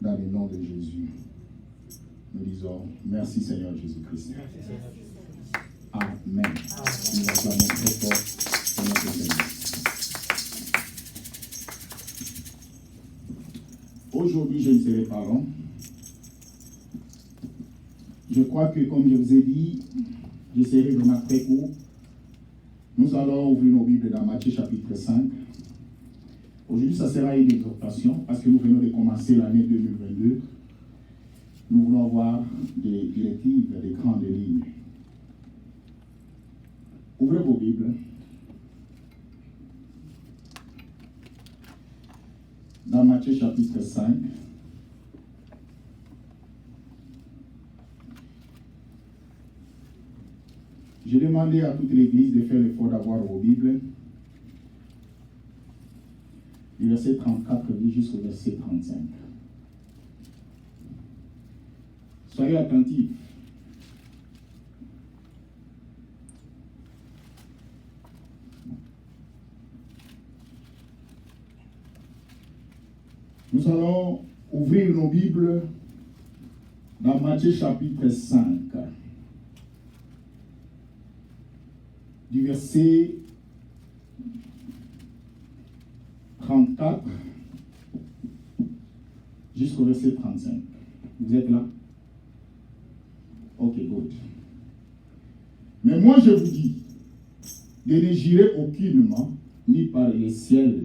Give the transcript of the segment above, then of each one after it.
dans le nom de Jésus. Nous disons merci Seigneur Jésus-Christ. Amen. Nous acclamons très fort pour notre Seigneur. Aujourd'hui, je ne serai pas long. Je crois que, comme je vous ai dit, je serai vraiment très court. Nous allons ouvrir nos Bibles dans Matthieu chapitre 5. Aujourd'hui, ça sera une exhortation parce que nous venons de commencer l'année 2022. Nous voulons avoir des directives, des grandes lignes. Ouvrez vos Bibles. Dans Matthieu chapitre 5. J'ai demandé à toute l'Église de faire l'effort d'avoir vos Bibles. Du verset 34 jusqu'au verset 35. Soyez attentifs. Nous allons ouvrir nos Bibles dans Matthieu chapitre 5. Du verset 34 jusqu'au verset 35. Vous êtes là? Ok, good. Mais moi je vous dis, de ne jurer aucunement, ni par les ciels,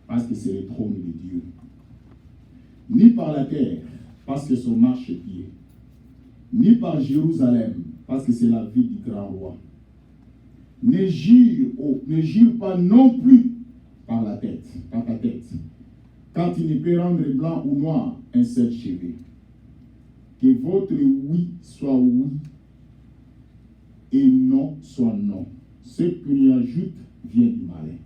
parce que c'est le trône de Dieu, ni par la terre, parce que son marchepied, ni par Jérusalem, parce que c'est la ville du grand roi. Ne jure pas non plus par la tête, par ta tête, quand il ne peut rendre blanc ou noir un seul cheveu. Que votre oui soit oui et non soit non. Ce qu'on y ajoute vient du malin.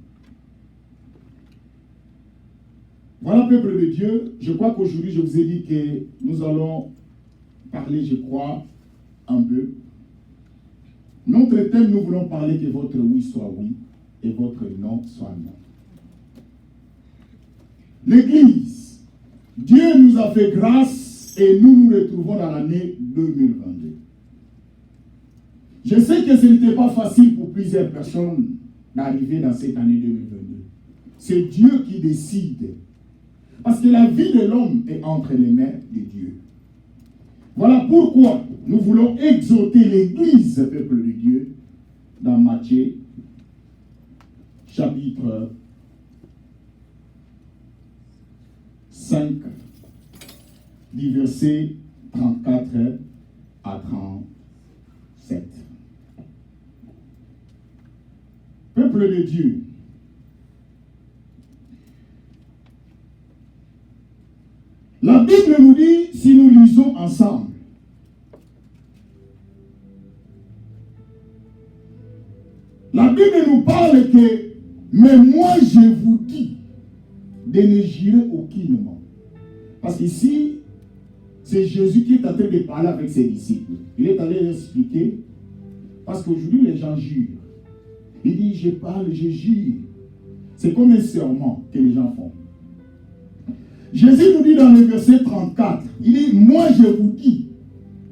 Voilà, peuple de Dieu, je crois qu'aujourd'hui je vous ai dit que nous allons parler, je crois, un peu. Notre thème, nous voulons parler que votre oui soit oui et votre non soit non. L'Église, Dieu nous a fait grâce et nous nous retrouvons dans l'année 2022. Je sais que ce n'était pas facile pour plusieurs personnes d'arriver dans cette année 2022. C'est Dieu qui décide. Parce que la vie de l'homme est entre les mains de Dieu. Voilà pourquoi nous voulons exhorter l'Église, peuple de Dieu, dans Matthieu, chapitre 5, du verset 34 à 37. Peuple de Dieu, la Bible nous dit, si nous lisons ensemble, la Bible nous parle que, mais moi je vous dis, de ne jurer aucunement. Parce qu'ici, c'est Jésus qui est en train de parler avec ses disciples. Il est allé leur expliquer, parce qu'aujourd'hui les gens jurent. Il dit, je parle, je jure. C'est comme un serment que les gens font. Jésus nous dit dans le verset 34, il dit, moi je vous dis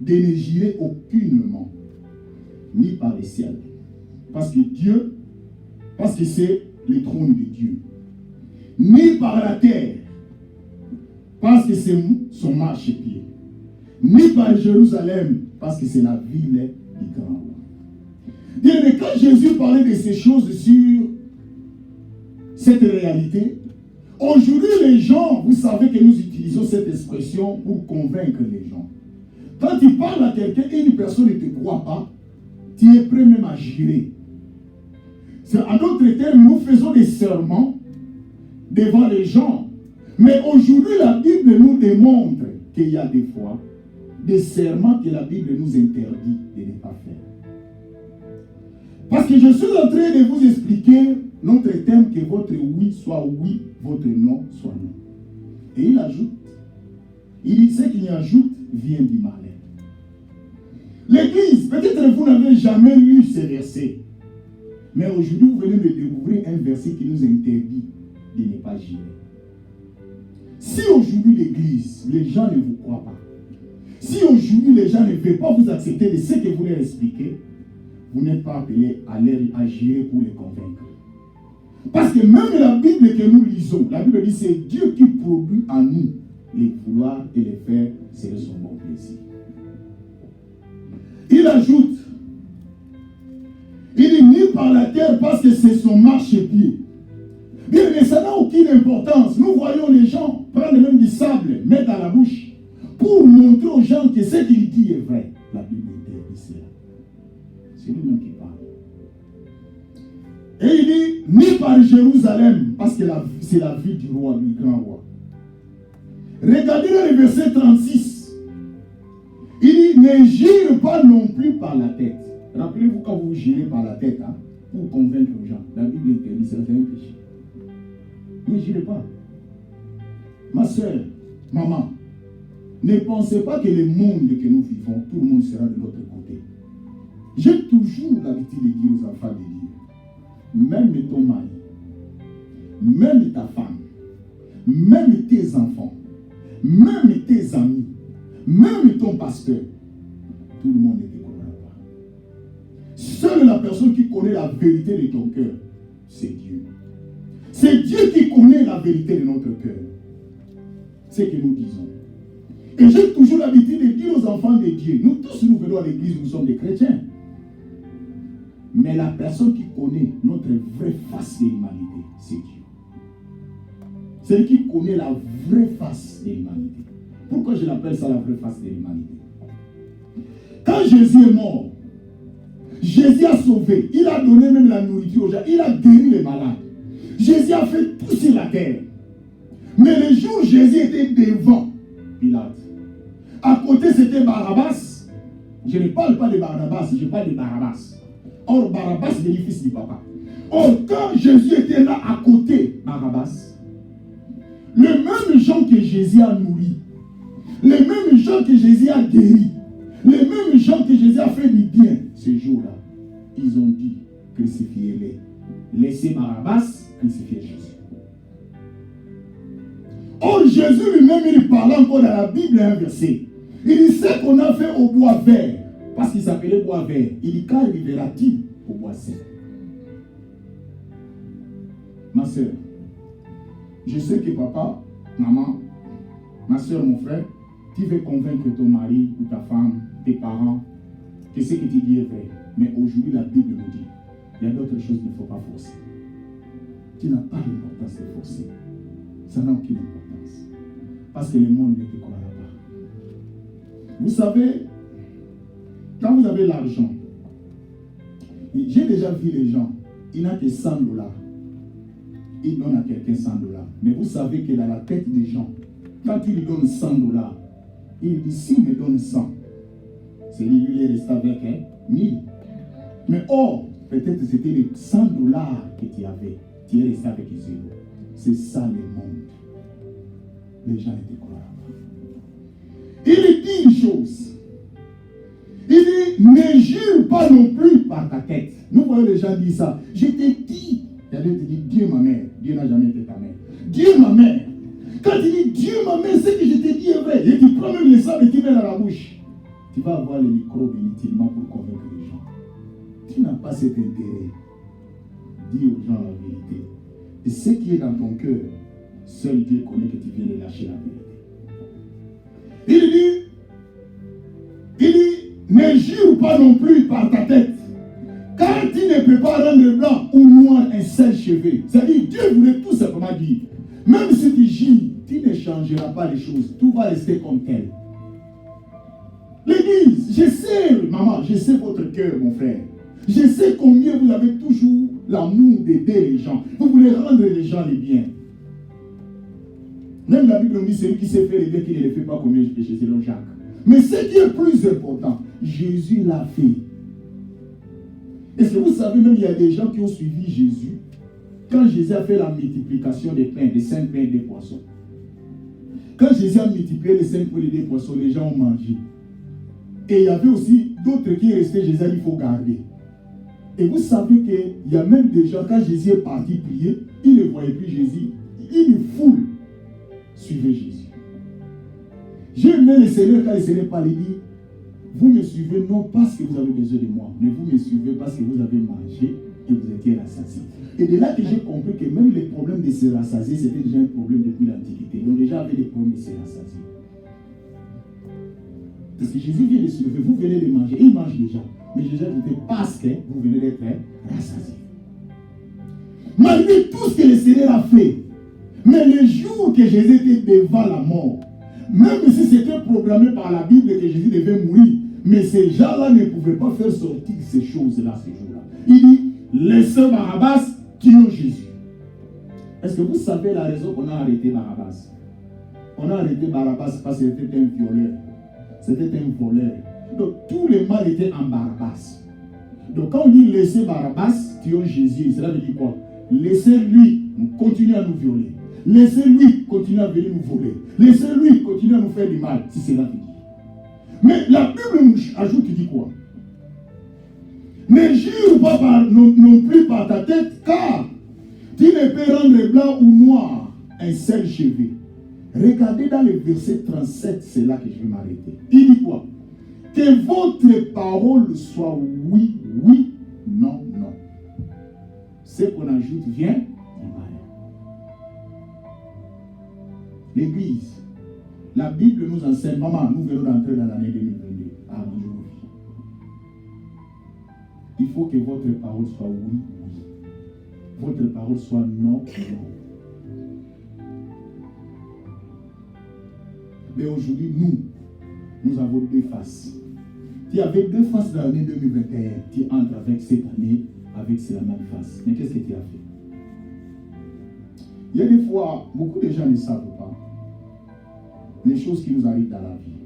de ne jurer aucunement, ni par les ciels. Parce que Dieu, parce que c'est le trône de Dieu. Ni par la terre, parce que c'est son marchepied. Ni par Jérusalem, parce que c'est la ville du grand roi. Mais quand Jésus parlait de ces choses sur cette réalité, aujourd'hui les gens, vous savez que nous utilisons cette expression pour convaincre les gens. Quand tu parles à quelqu'un et une personne ne te croit pas, tu es prêt même à jurer. En d'autres termes, nous faisons des serments devant les gens. Mais aujourd'hui, la Bible nous démontre qu'il y a des fois des serments que la Bible nous interdit de ne pas faire. Parce que je suis en train de vous expliquer notre thème, que votre oui soit oui, votre non soit non. Et il ajoute, il dit, ce qu'il y ajoute vient du malin. L'Église, peut-être vous n'avez jamais lu ces versets. Mais aujourd'hui, vous venez de découvrir un verset qui nous interdit de ne pas jurer. si aujourd'hui l'église, les gens ne vous croient pas, si aujourd'hui les gens ne veulent pas vous accepter de ce que vous leur expliquez, vous n'êtes pas appelé à leur agir pour les convaincre. Parce que même la Bible que nous lisons, la Bible dit c'est Dieu qui produit en nous les vouloir et les faire selon son bon plaisir. Il ajoute, il dit ni par la terre parce que c'est son marchepied. Bien, mais ça n'a aucune importance. Nous voyons les gens prendre même du sable, mettre dans la bouche, pour montrer aux gens que ce qu'il dit est vrai. La Bible est ici. C'est lui-même qui parle. Et il dit, ni par Jérusalem, parce que c'est la ville du roi, du grand roi. Regardez le verset 36. Il dit, ne gire pas non plus par la tête. Rappelez-vous quand vous girez par la tête, hein, pour convaincre les gens. La Bible interdit, c'est un péché. Ne girez pas. Ma soeur, maman, ne pensez pas que le monde que nous vivons, tout le monde sera de notre côté. J'ai toujours l'habitude de dire aux enfants de dire, même ton mari, même ta femme, même tes enfants, même tes amis, même ton pasteur, tout le monde ne te connaît pas. Seule la personne qui connaît la vérité de ton cœur, c'est Dieu. C'est Dieu qui connaît la vérité de notre cœur. C'est ce que nous disons. Et j'ai toujours l'habitude de dire aux enfants de Dieu, nous tous nous venons à l'église, nous sommes des chrétiens. Mais la personne qui connaît notre vraie face de l'humanité, c'est Dieu. C'est lui qui connaît la vraie face de l'humanité. Pourquoi je l'appelle ça la vraie face de l'humanité? Quand Jésus est mort, Jésus a sauvé, il a donné même la nourriture aux gens, il a guéri les malades. Jésus a fait tout sur la terre. Mais le jour où Jésus était devant Pilate, à côté c'était Barabbas. Je ne parle pas de Barabbas, je parle de Barabbas. Or, Barabbas est le fils du papa. Or, quand Jésus était là à côté, Barabbas, les mêmes gens que Jésus a nourris, les mêmes gens que Jésus a guéris, les mêmes gens que Jésus a fait du bien, ce jour-là, ils ont dit, crucifiez-les. Laissez Barabbas crucifier Jésus. Or, Jésus lui-même, il parle encore dans la Bible un verset. Il dit, ce qu'on a fait au bois vert, parce qu'il s'appelait bois vert, il dit, qu'arrivera-t-il au bois sec? Ma soeur, je sais que papa, maman, ma soeur, mon frère, tu veux convaincre ton mari ou ta femme, tes parents, que ce que tu dis est vrai. Mais aujourd'hui, la Bible nous dit, il y a d'autres choses qu'il ne faut pas forcer. Qui n'a pas d'importance de forcer. Ça n'a aucune importance. Parce que le monde ne te croira pas. Vous savez, quand vous avez l'argent, j'ai déjà vu les gens, il n'a que 100 $. Il donne à quelqu'un 100 $. Mais vous savez que dans la tête des gens, quand il lui donne 100 $, il dit, s'il me donne 100, c'est lui qui est resté avec 1000. Mais or, peut-être c'était les 100 $ que tu avais. Tu es resté avec 0. C'est ça le monde. Les gens ne te croient pas. Il dit une chose. Il dit, ne jure pas non plus par ta tête. Nous voyons les gens dire ça. Je t'ai dit. Il y a des qui disent, Dieu ma mère. Dieu n'a jamais été ta mère. Dieu ma mère. Quand il dit Dieu ma mère, ce que je t'ai dit est vrai. Et tu prends même le sable et tu mets dans la bouche. Tu vas avoir le micro inutilement pour convaincre les gens. Tu n'as pas cet intérêt. Dis aux gens la vérité. Et ce qui est dans ton cœur, seul Dieu connaît que tu viens de lâcher la vérité. Il dit, ne jure pas non plus par ta tête. Car tu ne peux pas rendre blanc ou noir un seul cheveu. C'est-à-dire, Dieu voulait tout simplement dire, même si tu gires, tu ne changeras pas les choses. Tout va rester comme tel. L'église, je sais, maman, je sais votre cœur, mon frère. Je sais combien vous avez toujours l'amour d'aider les gens. Vous voulez rendre les gens les biens. Même la Bible nous dit, celui qui sait faire les biens, qui ne les fait pas, combien je péché, selon Jacques. Mais ce qui est plus important, Jésus l'a fait. Est-ce que vous savez, même il y a des gens qui ont suivi Jésus, quand Jésus a fait la multiplication des pains, des 5 pains et des poissons. Quand Jésus a multiplié les 5 pains et des poissons, les gens ont mangé. Et il y avait aussi d'autres qui restaient, Jésus a dit, il faut garder. Et vous savez qu'il y a même des gens, quand Jésus est parti prier, ils ne voyaient plus Jésus. Une foule suivez Jésus. J'ai aimé le Seigneur quand le Seigneur parlait, dit, vous me suivez non parce que vous avez besoin de moi, mais vous me suivez parce que vous avez mangé et vous étiez rassasiés. Et de là que j'ai compris que même les problèmes de se rassasier, c'était déjà un problème depuis l'Antiquité. Donc déjà avait des problèmes de se rassasier. Parce que Jésus vient de se lever, vous venez de manger, il mange déjà. Mais Jésus a dit parce que vous venez d'être rassasiés. Malgré tout ce que le Seigneur a fait, mais le jour que Jésus était devant la mort, même si c'était programmé par la Bible que Jésus devait mourir, mais ces gens-là ne pouvaient pas faire sortir ces choses-là, ces jours-là. Il dit, laissez Barabbas, tuons Jésus. Est-ce que vous savez la raison qu'on a arrêté Barabbas? On a arrêté Barabbas parce que c'était un violeur. C'était un voleur. Donc tout le mal était en Barabbas. Donc quand on dit laissez Barabbas, tuons Jésus, cela veut dire quoi? Laissez-lui continuer à nous violer. Laissez-lui continuer à venir nous voler. Laissez-lui continuer à nous faire du mal, si cela veut dire. Mais la Bible nous ajoute, il dit quoi? Ne jure pas non plus par ta tête, car tu ne peux rendre blanc ou noir un seul cheveu. Regardez dans le verset 37, c'est là que je vais m'arrêter. Il dit quoi? Que votre parole soit oui, oui, non, non. Ce qu'on ajoute vient du malheur. L'Église, la Bible nous enseigne, maman, nous venons d'entrer dans l'année 2022. Ah, bonjour. Il faut que votre parole soit oui, oui. Votre parole soit non, non. Mais aujourd'hui, nous avons deux faces. Tu avais deux faces dans l'année 2021. Tu entres avec cette année, avec la même face. Mais qu'est-ce que tu as fait? Il y a des fois, beaucoup de gens ne savent pas les choses qui nous arrivent dans la vie.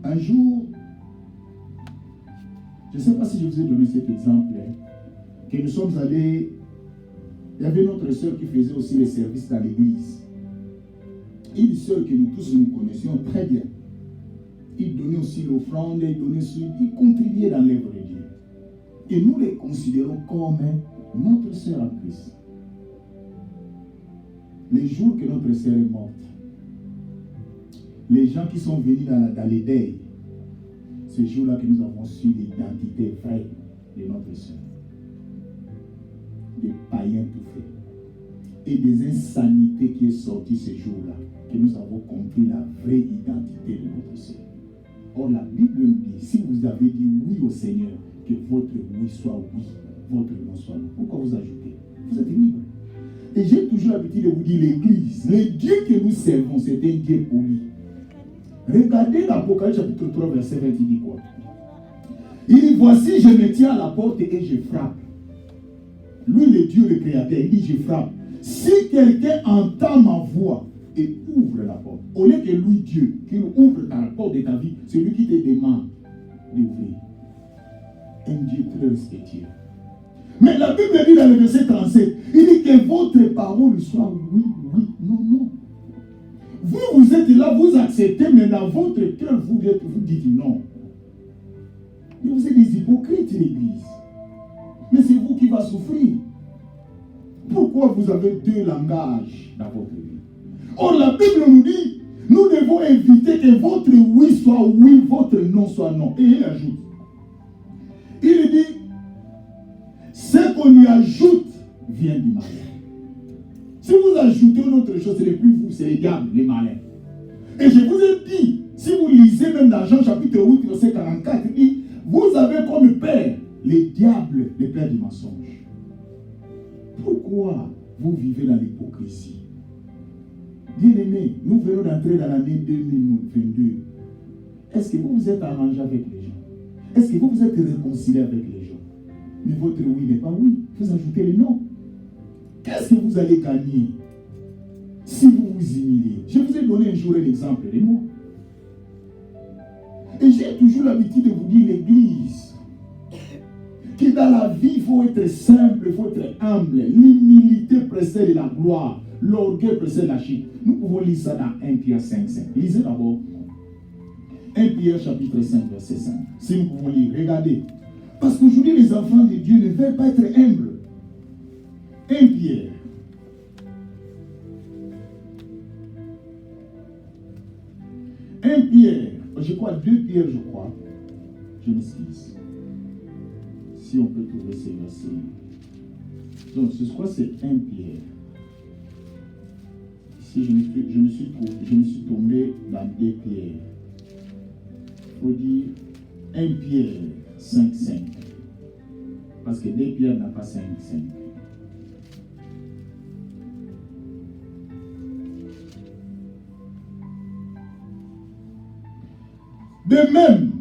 Un jour, je ne sais pas si je vous ai donné cet exemple, que nous sommes allés, il y avait notre sœur qui faisait aussi les services dans l'église. Une sœur que nous tous nous connaissions très bien. Il donnait aussi l'offrande, il contribuait dans l'œuvre de Dieu. Et nous les considérons comme notre sœur en Christ. Les jours que notre sœur est morte, les gens qui sont venus dans les deuils, ce jour-là que nous avons su l'identité vraie de notre sœur. Des païens tout faits. Et des insanités qui sont sorties ce jour-là, que nous avons compris la vraie identité de notre sœur. Or, la Bible nous dit, si vous avez dit oui au Seigneur, que votre oui soit oui, votre non soit non. Pourquoi vous ajoutez? Vous êtes libre. Et j'ai toujours l'habitude de vous dire, l'Église, le Dieu que nous servons, c'est un Dieu poli. Regardez l'Apocalypse chapitre 3, verset 20, il dit quoi? Il dit, voici, je me tiens à la porte et je frappe. Lui, le Dieu, le Créateur, il dit, je frappe. Si quelqu'un entend ma voix et ouvre la porte, au lieu que lui, Dieu, qu'il ouvre la porte de ta vie, c'est lui qui te demande d'ouvrir. Un Dieu très respectueux. Mais la Bible dit dans le verset 37, il dit que votre parole soit oui, oui, non, non. Vous êtes là, vous acceptez, mais dans votre cœur, vous dites non. Mais vous êtes des hypocrites, l'Église. Mais c'est vous qui va souffrir. Pourquoi vous avez deux langages dans votre vie? Or, la Bible nous dit, nous devons éviter que votre oui soit oui, votre non soit non. Et il ajoute. Il dit, ce qu'on y ajoute vient du malin. Si vous ajoutez une autre chose, ce n'est plus vous, c'est les diables, les malins. Et je vous ai dit, si vous lisez même dans Jean chapitre 8, verset 44, il dit, vous avez comme père les diables, les pères du mensonge. Pourquoi vous vivez dans l'hypocrisie? Bien-aimés, nous venons d'entrer dans l'année 2022. Est-ce que vous vous êtes arrangé avec les gens? Est-ce que vous vous êtes réconcilié avec les gens? Mais votre oui n'est pas oui. Vous ajoutez le non. Qu'est-ce que vous allez gagner si vous vous humiliez? Je vous ai donné un jour un exemple de moi. Et j'ai toujours l'habitude de vous dire, l'Église, que dans la vie, il faut être simple, il faut être humble. L'humilité précède la gloire. L'orgueil précède la chute. Nous pouvons lire ça dans 1 Pierre 5, 5. Lisez d'abord 1 Pierre chapitre 5, verset 5. Si nous pouvons lire, regardez. Parce qu'aujourd'hui, les enfants de Dieu ne veulent pas être humbles. 1 Pierre 1 Pierre, je crois 2 Pierre, je crois. Je m'excuse. Si on peut trouver ces versets. Donc, je crois que c'est 1 Pierre. Ici, je me suis tombé dans 2 Pierre. Il faut dire 1 Pierre 5,5. Parce que 2 Pierre n'a pas 5,5. De même,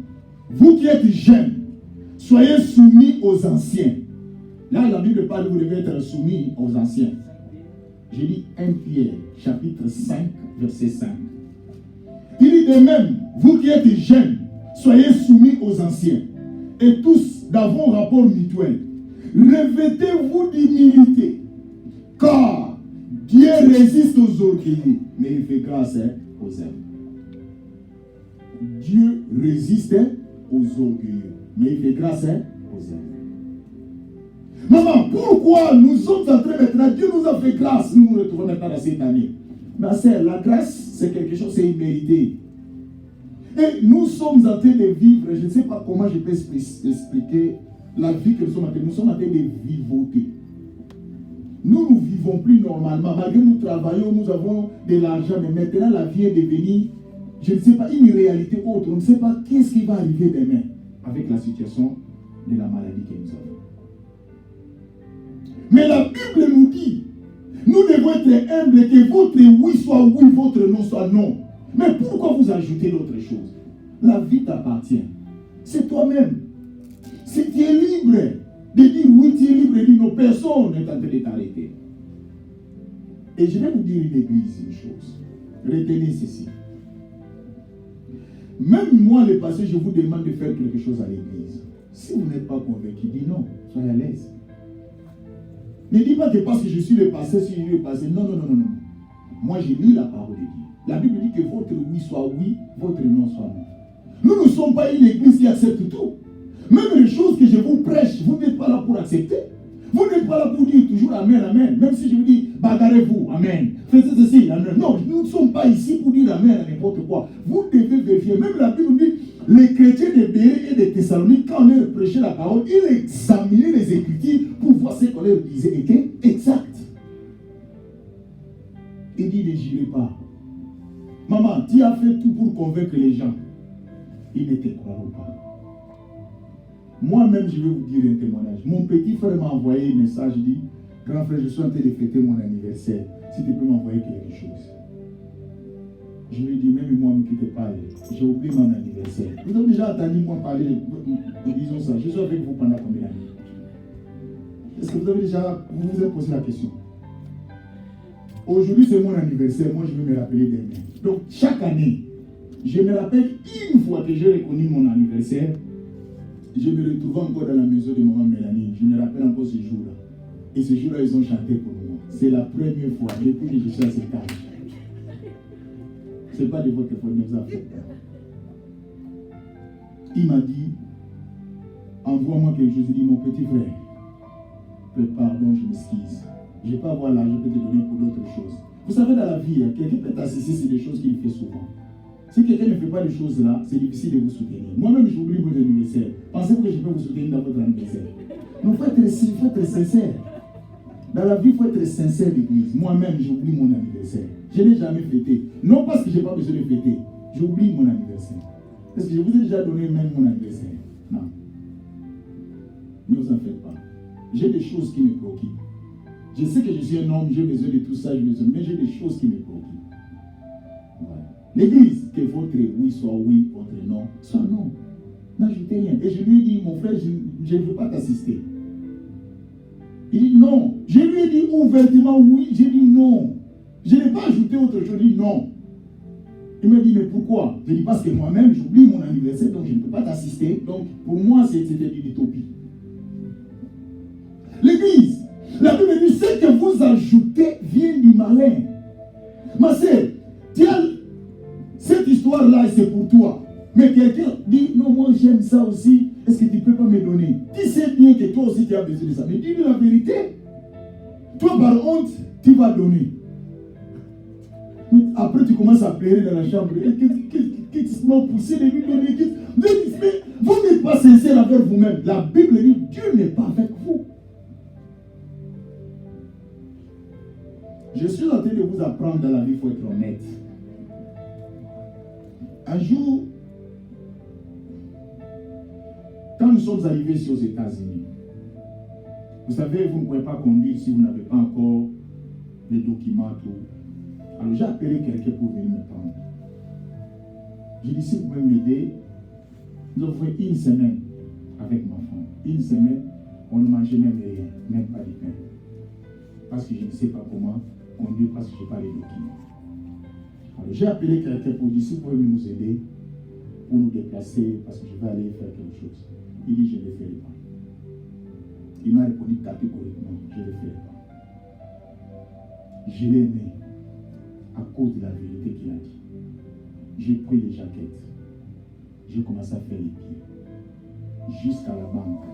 vous qui êtes jeunes, soyez soumis aux anciens. Là, la Bible parle, vous devez être soumis aux anciens. J'ai dit 1 Pierre, chapitre 5, verset 5. Il dit de même, vous qui êtes jeunes, soyez soumis aux anciens, et tous d'avoir un rapport mutuel. Revêtez-vous d'humilité, car Dieu résiste aux orgueilleux, mais il fait grâce aux humbles. Dieu résiste aux orgueilleux, mais il fait grâce aux humbles. Maman, pourquoi nous sommes en train maintenant, Dieu nous a fait grâce, nous nous retrouvons maintenant dans cette année. Ma sœur, la grâce, c'est quelque chose, c'est immérité. Et nous sommes en train de vivre, je ne sais pas comment je peux expliquer la vie que nous sommes en train de vivoter. Nous ne vivons plus normalement, malgré nous travaillons, nous avons de l'argent, mais maintenant la vie est devenue, je ne sais pas, une réalité autre. On ne sait pas qu'est-ce qui va arriver demain avec la situation de la maladie que nous avons. Mais la Bible nous dit, nous devons être humbles, que votre oui soit oui, votre non soit non. Mais pourquoi vous ajoutez d'autres choses? La vie t'appartient. C'est toi-même. Si tu es libre de dire oui, tu es libre de dire non, personne n'est en train de t'arrêter. Et je vais vous dire une église, une chose. Retenez ceci. Même moi, le passé, je vous demande de faire quelque chose à l'église. Si vous n'êtes pas convaincu, dites non, soyez à l'aise. Ne dis pas que parce que je suis le passé, si je suis le passé. Non, non, non, non, non. Moi, j'ai lu la parole de Dieu. La Bible dit que votre oui soit oui, votre non soit non. Nous ne sommes pas une église qui accepte tout. Même les choses que je vous prêche, vous n'êtes pas là pour accepter. Vous n'êtes pas là pour dire toujours Amen, Amen. Même si je vous dis, bagarrez-vous, Amen. Faites ceci, Amen. Non, nous ne sommes pas ici pour dire Amen à n'importe quoi. Vous devez vérifier. Même la Bible dit, les chrétiens de Béret et de Thessalonique, quand on leur prêchait la parole, ils examinaient les Écritures pour voir ce qu'on leur disait était exact. Il dit, ne gérez pas. Maman, tu as fait tout pour convaincre les gens. Ils ne te croiront pas. Moi-même, je vais vous dire un témoignage. Mon petit frère m'a envoyé un message, il dit, grand frère, je suis en train de fêter mon anniversaire. Si tu peux m'envoyer quelque chose. Je lui ai dit, même moi, ne me quittez pas. J'ai oublié mon anniversaire. Vous avez déjà entendu moi parler, disons ça. Je suis avec vous pendant combien d'années? Est-ce que vous avez déjà, vous vous êtes posé la question? Aujourd'hui, c'est mon anniversaire. Moi, je vais me rappeler demain. Donc, chaque année, je me rappelle une fois que j'ai reconnu mon anniversaire, je me retrouvais encore dans la maison de maman Mélanie. Je me rappelle encore ce jour-là. Et ce jour-là, ils ont chanté pour moi. C'est la première fois depuis que je suis à cet âge. Ce n'est pas de votre faute, nous a fait. Il m'a dit, envoie-moi quelque chose. Il dit, mon petit frère, pardon, je m'excuse. Je ne vais pas avoir l'argent pour te donner pour d'autres choses. Vous savez, dans la vie, quelqu'un peut t'assister sur des choses qu'il fait souvent. Si quelqu'un ne fait pas les choses là, c'est difficile de vous soutenir. Moi-même, j'oublie votre anniversaire. Pensez-vous que je peux vous soutenir dans votre anniversaire? Il faut être sincère. Dans la vie, il faut être sincère, l'église. Moi-même, j'oublie mon anniversaire. Je n'ai jamais fêté. Non parce que je n'ai pas besoin de fêter. J'oublie mon anniversaire. Est-ce que je vous ai déjà donné même mon anniversaire? Non. Ne vous en faites pas. J'ai des choses qui me préoccupent. Je sais que je suis un homme, j'ai besoin de tout ça, mais j'ai des choses qui me préoccupent. Voilà. L'église, que votre oui soit oui, votre non soit non. N'ajoutez rien. Et je lui ai dit, mon frère, je ne veux pas t'assister. Il dit non. Je lui ai dit ouvertement oui, j'ai dit non. Je n'ai pas ajouté autre chose, je dis non. Il m'a dit, mais pourquoi? Je dis parce que moi-même, j'oublie mon anniversaire, donc je ne peux pas t'assister. Donc, pour moi, c'était une utopie. L'église, la Bible dit, ce que vous ajoutez vient du malin. Ma sœur, tiens, cette histoire-là, c'est pour toi. Mais quelqu'un dit, non, moi j'aime ça aussi. Est-ce que tu ne peux pas me donner? Tu sais bien que toi aussi tu as besoin de ça. Mais dis-lui la vérité. Toi, par honte, tu vas donner. Mais après, tu commences à pleurer dans la chambre. l'égotisme, pousser les nuits dans l'église. Mais vous n'êtes pas sincère avec vous-même. La Bible dit Dieu n'est pas avec vous. Je suis en train de vous apprendre dans la vie, il faut être honnête. Un jour, quand nous sommes arrivés ici aux États-Unis, vous savez, vous ne pouvez pas conduire si vous n'avez pas encore les documents, tout. Alors j'ai appelé quelqu'un pour venir me prendre. J'ai dit, si vous pouvez m'aider, nous avons fait une semaine avec ma femme. Une semaine, on ne mangeait même rien, même pas de pain. Parce que je ne sais pas comment conduire, parce que je n'ai pas les documents. Alors j'ai appelé quelqu'un pour dire, si vous pouvez nous aider pour nous déplacer, parce que je vais aller faire quelque chose. Il dit, je ne le ferai pas. Il m'a répondu catégoriquement, je ne le ferai pas. Je l'ai aimé à cause de la vérité qu'il a dit. J'ai pris les jaquettes. J'ai commencé à faire les pieds. Jusqu'à la banque.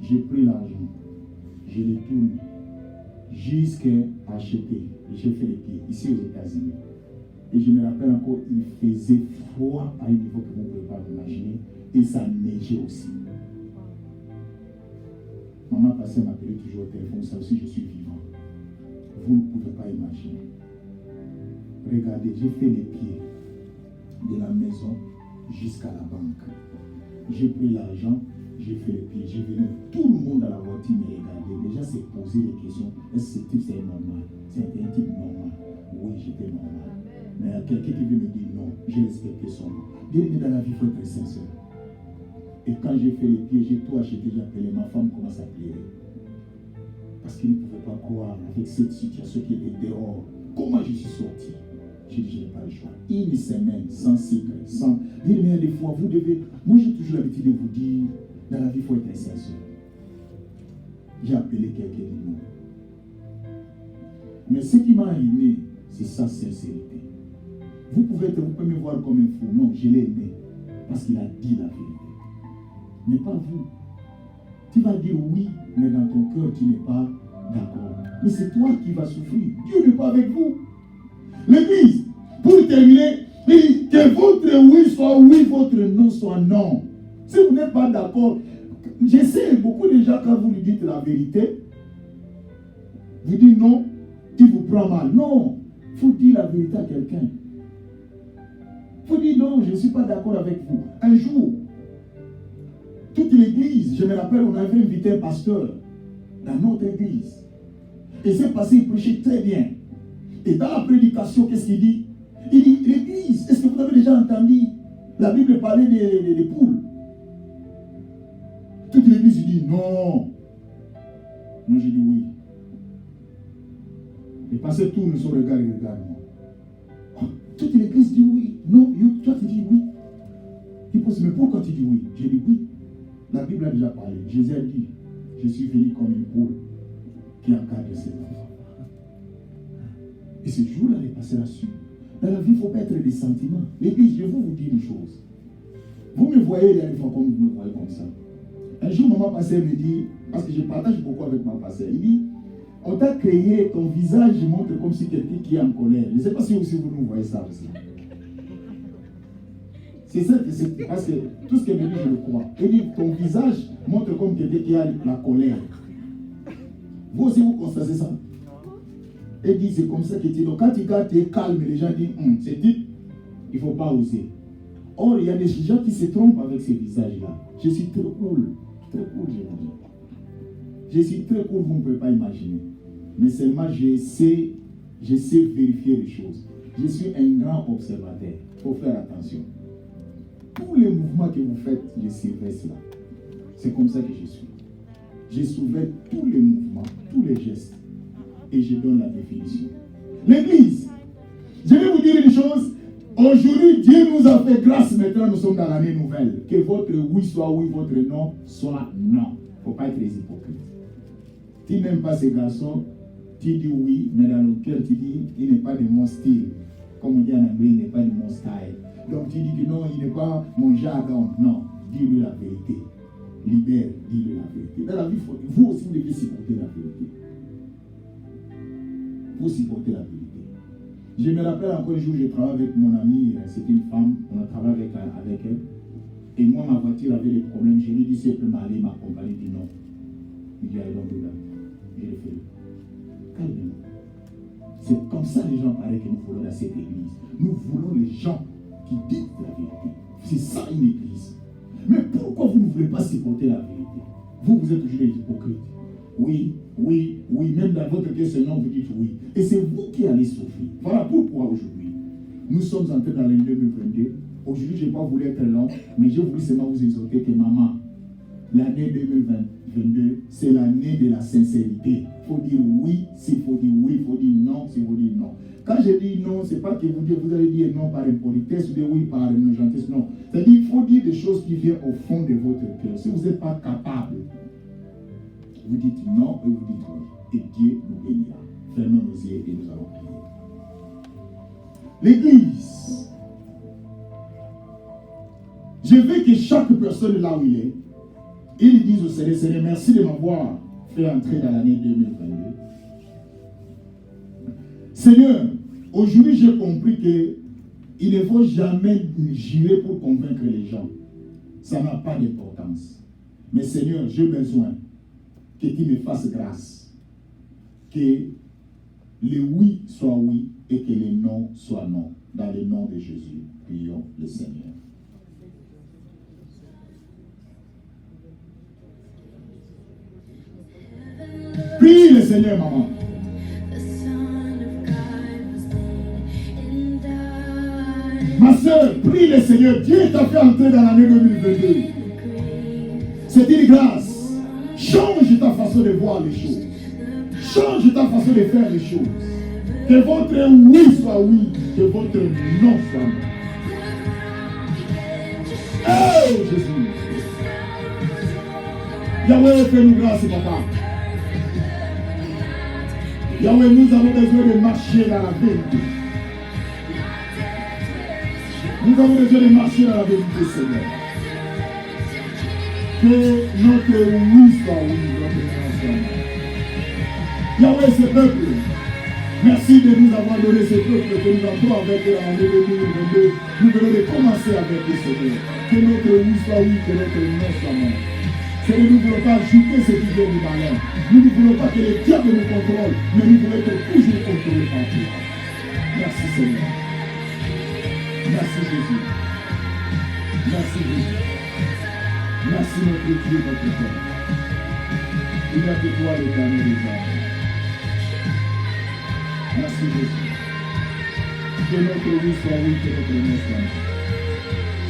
J'ai pris l'argent. Je l'ai tourné. Jusqu'à acheter. J'ai fait les pieds ici aux États-Unis. Et je me rappelle encore, il faisait froid à un niveau que vous ne pouvez pas imaginer. Et ça neigeait aussi. Maman passait m'appeler toujours au téléphone. Ça aussi, je suis vivant. Vous ne pouvez pas imaginer. Regardez, j'ai fait les pieds de la maison jusqu'à la banque. J'ai pris l'argent, j'ai fait les pieds, j'ai venu. Tout le monde à la voiture me regardait. Déjà, s'est posé les questions. Est-ce que ce type c'est normal? C'était un type normal. Oui, j'étais normal. Mais il y a quelqu'un qui veut me dire non, j'ai respecté son nom. Bien dans la vie, il faut être sincère. Et quand j'ai fait les pieds, j'ai tout acheté, j'ai appelé ma femme, commence à pleurer. Parce qu'il ne pouvait pas croire avec cette situation qui était dehors. Comment je suis sorti? J'ai dit, je n'ai pas le choix. Une semaine, sans secret, sans... Mais des fois, vous devez... Moi, j'ai toujours l'habitude de vous dire, dans la vie, il faut être sincère. J'ai appelé quelqu'un et dit non. Mais ce qui m'a aimé, c'est sa sincérité. Vous pouvez me voir comme un fou. Non, je l'ai aimé. Parce qu'il a dit la vérité. Mais pas vous. Tu vas dire oui, mais dans ton cœur, tu n'es pas d'accord. Mais c'est toi qui vas souffrir. Dieu n'est pas avec vous. L'Église, pour terminer, il dit que votre oui soit oui, votre non soit non. Si vous n'êtes pas d'accord, je sais, beaucoup de gens, quand vous lui dites la vérité, vous dites non, il vous prend mal. Non, il faut dire la vérité à quelqu'un. Il faut dire non, je ne suis pas d'accord avec vous. Un jour, toute l'église, je me rappelle, on avait invité un pasteur dans notre église. Et c'est passé, il prêchait très bien. Et dans la prédication, qu'est-ce qu'il dit? Il dit, l'église, est-ce que vous avez déjà entendu la Bible parler des poules? Toute l'église dit non. Moi j'ai dit oui. Et pasteur tourne son regard et regarde-moi. Oh, toute l'église dit oui. Non, toi tu dis oui. Il pose, mais pourquoi tu dis oui? J'ai dit oui. La Bible a déjà parlé. Jésus a dit, je suis venu comme une poule qui encadre ses enfants. Et ce jour-là, il est passé là-dessus. Dans la vie, il ne faut pas être des sentiments. L'église, je vais vous dire une chose. Vous me voyez, il y a des fois comme vous me voyez comme ça. Un jour, maman pasteur me dit, parce que je partage beaucoup avec ma pasteur, il dit, on t'a créé, ton visage montre comme si quelqu'un qui est en colère. Je ne sais pas si vous nous voyez ça aussi. C'est ça, parce que tout ce qu'elle me dit, je le crois. Elle dit, ton visage montre comme quelqu'un qui a la colère. Vous aussi, vous constatez ça? Elle dit, c'est comme ça que tu es. Donc, quand tu es calme, les gens disent, c'est type, il ne faut pas oser. Or, il y a des gens qui se trompent avec ces visages-là. Je suis très cool, je vous dis. Je suis très cool, vous ne pouvez pas imaginer. Mais seulement, je sais vérifier les choses. Je suis un grand observateur. Il faut faire attention. Tous les mouvements que vous faites, je surveille cela. C'est comme ça que je suis. Je surveille tous les mouvements, tous les gestes. Et je donne la définition. L'église, je vais vous dire une chose. Aujourd'hui, Dieu nous a fait grâce. Maintenant, nous sommes dans l'année nouvelle. Que votre oui soit oui, votre non soit non. Il ne faut pas être des hypocrites. Tu n'aimes pas ces garçons, tu dis oui, mais dans le cœur, tu dis, il n'est pas de mon style. Comme on dit en anglais, il n'est pas de mon style. Donc tu dis que non, il n'est pas mon jargon. Non, dis-lui la vérité. Libère, dis-lui la vérité. Dans la vie, vous aussi, vous devez supporter la vérité. Vous supportez la vérité. Je me rappelle encore un jour, je travaillais avec mon amie, c'était une femme, on a travaillé avec elle. Et moi, ma voiture avait des problèmes. Je lui ai dit si elle peut m'aller, m'accompagner. Il dit non. Il dit, I don't do that. Je l'ai fait. Calmez-vous. C'est comme ça les gens paraissent que nous voulons dans cette église. Nous voulons les gens qui disent la vérité. C'est ça une église. Mais pourquoi vous ne voulez pas supporter la vérité? Vous êtes toujours des hypocrites. Oui, oui, oui. Même dans votre questionnement, vous dites oui. Et c'est vous qui allez souffrir. Voilà pourquoi aujourd'hui, nous sommes entrés dans l'année 2022. Aujourd'hui, je n'ai pas voulu être long, mais j'ai voulu seulement vous exhorter que maman, l'année 2022, c'est l'année de la sincérité. Il faut dire oui s'il faut dire oui, il faut dire non s'il faut dire non. Quand je dis non, ce n'est pas que vous allez dire non par impolitesse ou dire oui par gentillesse, non. C'est-à-dire qu'il faut dire des choses qui viennent au fond de votre cœur. Si vous n'êtes pas capable, vous dites non et vous dites oui. Et Dieu nous bénira. Fermons nos yeux et nous allons prier. L'église. Je veux que chaque personne là où il est, il dise au Seigneur, Seigneur, merci de m'avoir fait entrer dans l'année 2022. Seigneur, aujourd'hui j'ai compris qu'il ne faut jamais jurer pour convaincre les gens. Ça n'a pas d'importance. Mais Seigneur, j'ai besoin que tu me fasses grâce. Que le oui soit oui et que le non soit non. Dans le nom de Jésus, prions le Seigneur. Prie le Seigneur, maman. Ma soeur, prie le Seigneur. Dieu t'a fait entrer dans l'année 2022. C'est une grâce. Change ta façon de voir les choses. Change ta façon de faire les choses. Que votre oui soit oui, que votre non soit non. Oh Jésus. Yahweh, fais-nous grâce, papa. Yahweh, nous avons besoin de marcher dans la vérité. Nous avons besoin de marcher dans la vérité, Seigneur. Que notre oui soit oui, notre non soit non. Yahweh, ce peuple, merci de nous avoir donné ce peuple que nous entrons avec en 2022. Nous venons de commencer avec le Seigneur. Que notre oui soit oui, que notre non soit non. C'est que nous ne voulons pas ajouter ce qui vient du malin. Nous ne voulons pas que les diables nous contrôlent, mais nous voulons être toujours contrôlés par Dieu. Merci Seigneur. Merci Jésus. Merci Jésus. Merci notre Dieu, notre Père. Il n'y a que toi l'éternel des âmes. Merci Jésus. Que notre oui soit oui, que notre non soit non.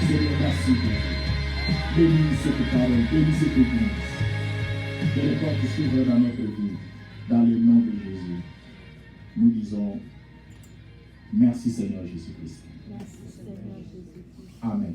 Seigneur, merci Jésus. Bénis cette parole, bénis cette église. Que les portes s'ouvrent dans notre vie, dans le nom de Jésus. Nous disons merci Seigneur Jésus-Christ. Merci Seigneur Jésus-Christ. Amen.